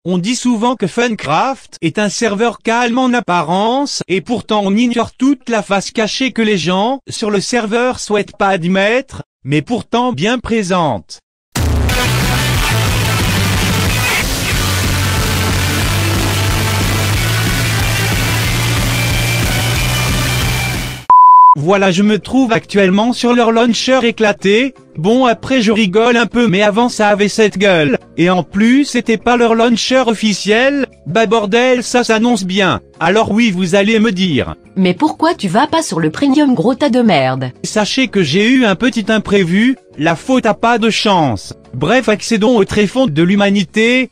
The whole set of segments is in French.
On dit souvent que Funcraft est un serveur calme en apparence, et pourtant on ignore toute la face cachée que les gens sur le serveur souhaitent pas admettre, mais pourtant bien présente. Voilà, je me trouve actuellement sur leur launcher éclaté. Bon, après je rigole un peu, mais avant ça avait cette gueule. Et en plus c'était pas leur launcher officiel. Bah bordel, ça s'annonce bien. Alors oui, vous allez me dire. Mais pourquoi tu vas pas sur le premium, gros tas de merde? Sachez que j'ai eu un petit imprévu, la faute a pas de chance. Bref, accédons au tréfonds de l'humanité.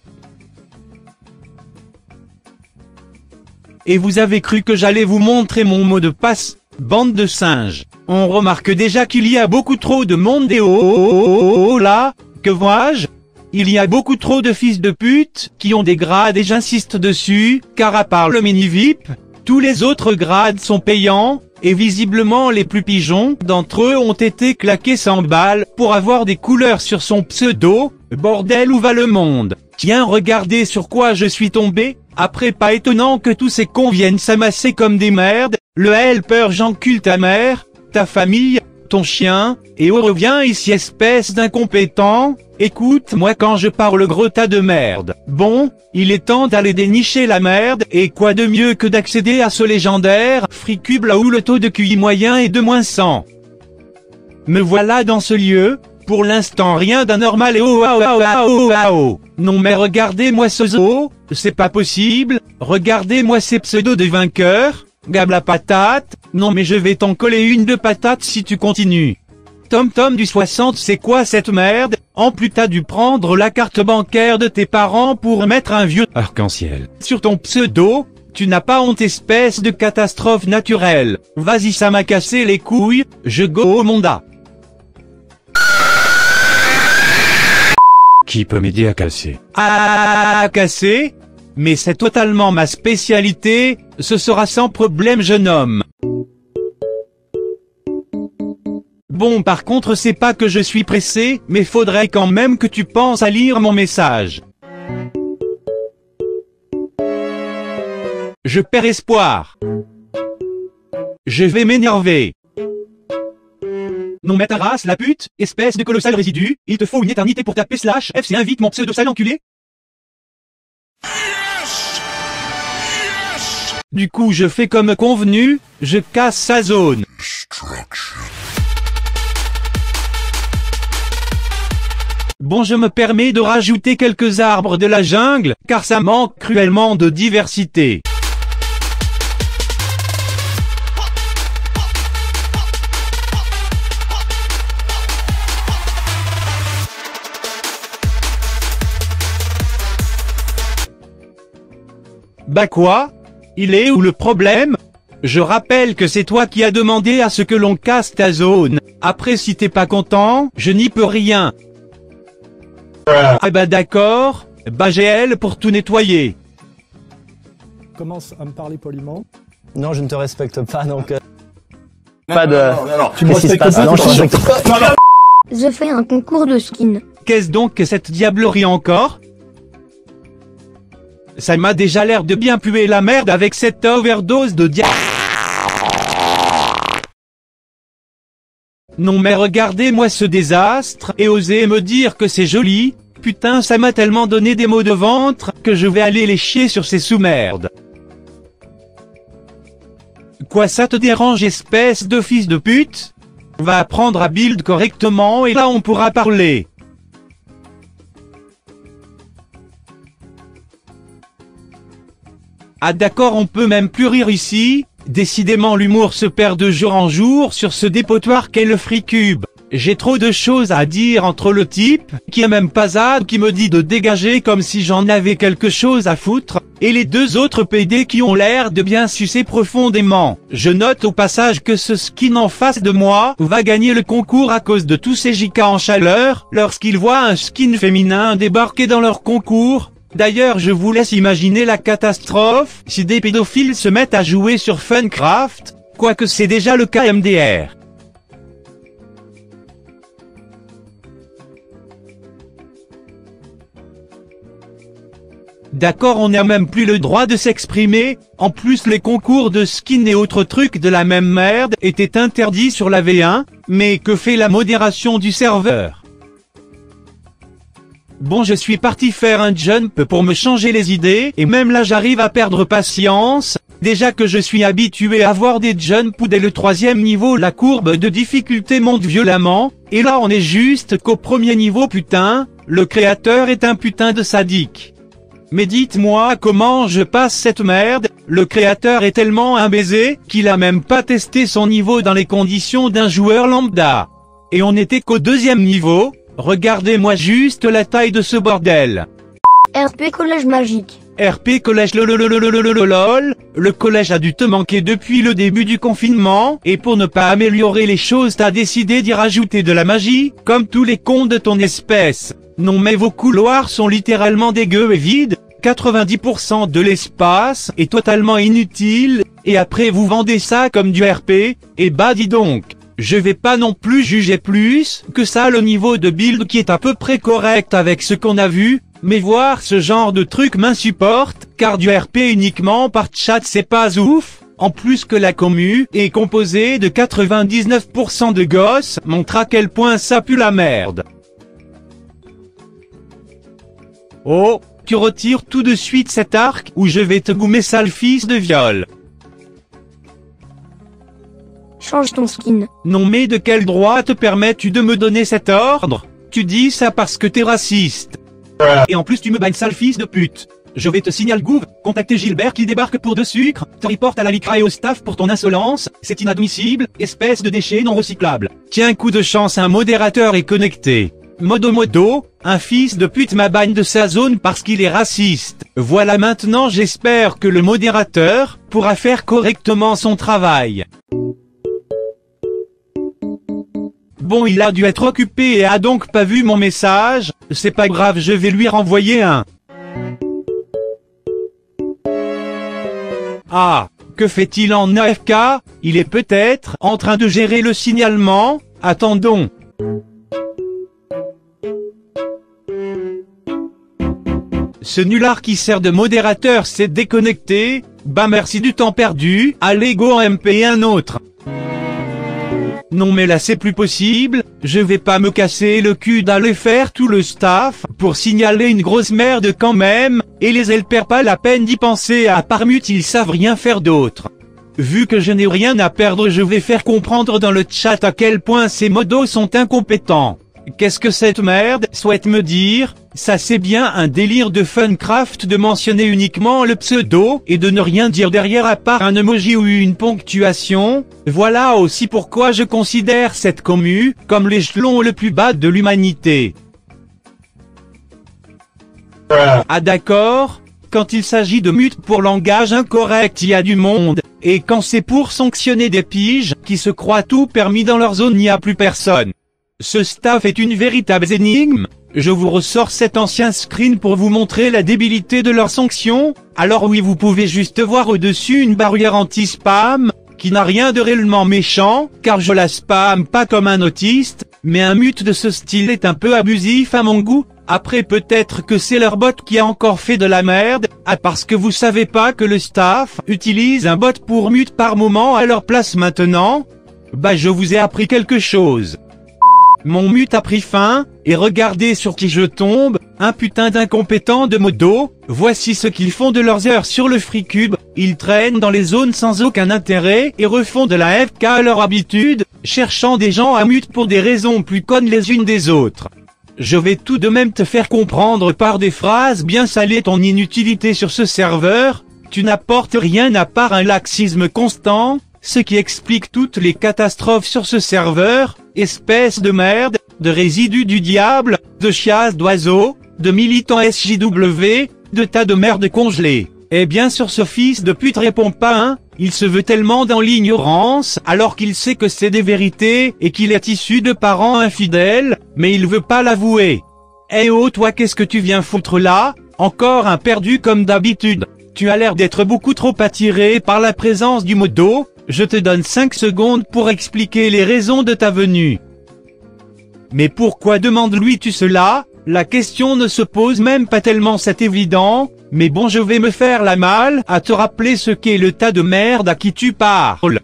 Et vous avez cru que j'allais vous montrer mon mot de passe? Bande de singes. On remarque déjà qu'il y a beaucoup trop de monde et oh là, que vois-je? Il y a beaucoup trop de fils de pute qui ont des grades et j'insiste dessus, car à part le mini-VIP, tous les autres grades sont payants, et visiblement les plus pigeons d'entre eux ont été claqués 100 balles pour avoir des couleurs sur son pseudo. Bordel, où va le monde? Tiens, regardez sur quoi je suis tombé. Après, pas étonnant que tous ces cons viennent s'amasser comme des merdes. Le helper, j'encule ta mère, ta famille, ton chien, et on revient ici espèce d'incompétent. Écoute-moi quand je parle, gros tas de merde. Bon, il est temps d'aller dénicher la merde, et quoi de mieux que d'accéder à ce légendaire Free-Cube là où le taux de QI moyen est de -100. Me voilà dans ce lieu, pour l'instant rien d'anormal et oh. Non mais regardez-moi ce zoo, c'est pas possible, regardez-moi ces pseudos de vainqueurs, gab la patate, non mais je vais t'en coller une de patate si tu continues. Tom du 60, c'est quoi cette merde? En plus t'as dû prendre la carte bancaire de tes parents pour mettre un vieux arc-en-ciel sur ton pseudo? Tu n'as pas honte, espèce de catastrophe naturelle. Vas-y, ça m'a cassé les couilles, je go au Monda. Qui peut m'aider à casser? À casser? Mais c'est totalement ma spécialité, ce sera sans problème jeune homme. Bon, par contre c'est pas que je suis pressé, mais faudrait quand même que tu penses à lire mon message. Je perds espoir. Je vais m'énerver. Non mais ta race la pute, espèce de colossal résidu, il te faut une éternité pour taper /FC, invite mon pseudo sale enculé. Du coup je fais comme convenu, je casse sa zone. Bon, je me permets de rajouter quelques arbres de la jungle, car ça manque cruellement de diversité. Bah quoi? Il est où le problème? Je rappelle que c'est toi qui as demandé à ce que l'on casse ta zone. Après si t'es pas content, je n'y peux rien. Ah bah d'accord, bah j'ai elle pour tout nettoyer. Commence à me parler poliment. Non, je ne te respecte pas, donc... Pas de... Non, tu me Qu'est-ce qui se respectes passe? pas, Non, je te tu respecte pas. Je fais un concours de skin. Qu'est-ce donc que cette diablerie encore? Ça m'a déjà l'air de bien puer la merde avec cette overdose de Non mais regardez-moi ce désastre, et osez me dire que c'est joli. Putain, ça m'a tellement donné des maux de ventre, que je vais aller les chier sur ces sous-merdes. Quoi, ça te dérange, espèce de fils de pute? Va apprendre à build correctement et là on pourra parler. Ah d'accord, on peut même plus rire ici. Décidément l'humour se perd de jour en jour sur ce dépotoir qu'est le Free-Cube. J'ai trop de choses à dire entre le type, qui est même pas ZAD, qui me dit de dégager comme si j'en avais quelque chose à foutre, et les deux autres PD qui ont l'air de bien sucer profondément. Je note au passage que ce skin en face de moi va gagner le concours à cause de tous ces JK en chaleur, lorsqu'ils voient un skin féminin débarquer dans leur concours. D'ailleurs je vous laisse imaginer la catastrophe si des pédophiles se mettent à jouer sur Funcraft, quoique c'est déjà le cas MDR. D'accord, on n'a même plus le droit de s'exprimer, en plus les concours de skin et autres trucs de la même merde étaient interdits sur la V1, mais que fait la modération du serveur? Bon, je suis parti faire un jump pour me changer les idées, et même là j'arrive à perdre patience, déjà que je suis habitué à voir des jumps où dès le 3e niveau la courbe de difficulté monte violemment, et là on est juste qu'au 1er niveau putain, le créateur est un putain de sadique. Mais dites-moi comment je passe cette merde, le créateur est tellement un baiser, qu'il a même pas testé son niveau dans les conditions d'un joueur lambda. Et on n'était qu'au 2e niveau, regardez-moi juste la taille de ce bordel. RP Collège Magique. RP Collège lololololololol, le collège a dû te manquer depuis le début du confinement, et pour ne pas améliorer les choses t'as décidé d'y rajouter de la magie, comme tous les cons de ton espèce. Non mais vos couloirs sont littéralement dégueux et vides, 90% de l'espace est totalement inutile, et après vous vendez ça comme du RP, et bah dis donc, je vais pas non plus juger plus que ça le niveau de build qui est à peu près correct avec ce qu'on a vu, mais voir ce genre de truc m'insupporte, car du RP uniquement par chat c'est pas ouf, en plus que la commu est composée de 99% de gosses montre à quel point ça pue la merde. Oh, tu retires tout de suite cet arc ou je vais te goumer sale fils de viol. Change ton skin. Non mais de quel droit te permets-tu de me donner cet ordre? Tu dis ça parce que t'es raciste. Et en plus tu me bannes sale fils de pute. Je vais te signaler Gouv, contacter Gilbert qui débarque pour 2 sucres, te reporte à la LICRA et au staff pour ton insolence, c'est inadmissible, espèce de déchet non recyclable. Tiens, coup de chance, un modérateur est connecté. Modo, un fils de pute m'a banne de sa zone parce qu'il est raciste. Voilà, maintenant j'espère que le modérateur pourra faire correctement son travail. Bon, il a dû être occupé et a donc pas vu mon message, c'est pas grave, je vais lui renvoyer un. Ah, que fait-il en AFK? Il est peut-être en train de gérer le signalement, attendons. Ce nulard qui sert de modérateur s'est déconnecté, bah merci du temps perdu, allez go en MP un autre. Non mais là c'est plus possible, je vais pas me casser le cul d'aller faire tout le staff pour signaler une grosse merde quand même, et les elles perdent pas la peine d'y penser, à part mute ils savent rien faire d'autre. Vu que je n'ai rien à perdre, je vais faire comprendre dans le chat à quel point ces modos sont incompétents. Qu'est-ce que cette merde souhaite me dire? Ça c'est bien un délire de Funcraft de mentionner uniquement le pseudo et de ne rien dire derrière à part un emoji ou une ponctuation. Voilà aussi pourquoi je considère cette commu comme l'échelon le plus bas de l'humanité. Ah d'accord, quand il s'agit de mute pour langage incorrect il y a du monde, et quand c'est pour sanctionner des piges qui se croient tout permis dans leur zone il n'y a plus personne. Ce staff est une véritable énigme, je vous ressors cet ancien screen pour vous montrer la débilité de leurs sanctions, alors oui vous pouvez juste voir au-dessus une barrière anti-spam, qui n'a rien de réellement méchant, car je la spam pas comme un autiste, mais un mute de ce style est un peu abusif à mon goût, après peut-être que c'est leur bot qui a encore fait de la merde, parce que vous savez pas que le staff utilise un bot pour mute par moment à leur place maintenant? Bah je vous ai appris quelque chose. Mon mute a pris fin, et regardez sur qui je tombe, un putain d'incompétent de modo, voici ce qu'ils font de leurs heures sur le FreeCube, ils traînent dans les zones sans aucun intérêt et refont de la FK à leur habitude, cherchant des gens à mute pour des raisons plus connes les unes des autres. Je vais tout de même te faire comprendre par des phrases bien salées ton inutilité sur ce serveur, tu n'apportes rien à part un laxisme constant, ce qui explique toutes les catastrophes sur ce serveur, espèce de merde, de résidus du diable, de chiasse d'oiseaux, de militants SJW, de tas de merde congelée. Et bien sûr ce fils de pute répond pas hein, il se veut tellement dans l'ignorance alors qu'il sait que c'est des vérités et qu'il est issu de parents infidèles, mais il veut pas l'avouer. Eh oh toi qu'est-ce que tu viens foutre là? Encore un perdu comme d'habitude. Tu as l'air d'être beaucoup trop attiré par la présence du modo. Je te donne 5 secondes pour expliquer les raisons de ta venue. Mais pourquoi demandes-lui-tu cela? La question ne se pose même pas tellement, c'est évident, Mais bon, je vais me faire la malle à te rappeler ce qu'est le tas de merde à qui tu parles.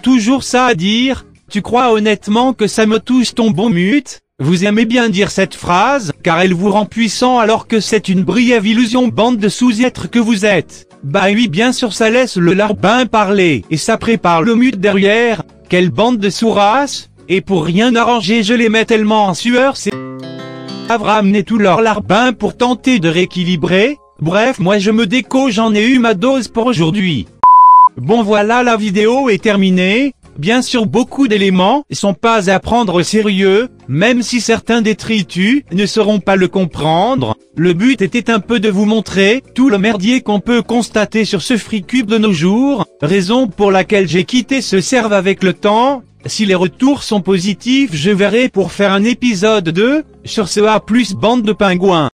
Toujours ça à dire, tu crois honnêtement que ça me touche ton bon mute? Vous aimez bien dire cette phrase, car elle vous rend puissant alors que c'est une brève illusion, bande de sous-êtres que vous êtes. Bah oui, bien sûr, ça laisse le larbin parler, et ça prépare le mute derrière. Quelle bande de sourasses, et pour rien arranger je les mets tellement en sueur, c'est ramener tout leur larbin pour tenter de rééquilibrer. Bref, moi je me déco, j'en ai eu ma dose pour aujourd'hui. Bon voilà, la vidéo est terminée. Bien sûr, beaucoup d'éléments sont pas à prendre au sérieux, même si certains détritus ne sauront pas le comprendre. Le but était un peu de vous montrer tout le merdier qu'on peut constater sur ce FreeCube de nos jours, raison pour laquelle j'ai quitté ce serve avec le temps. Si les retours sont positifs, je verrai pour faire un épisode 2 sur ce A+ bande de pingouins.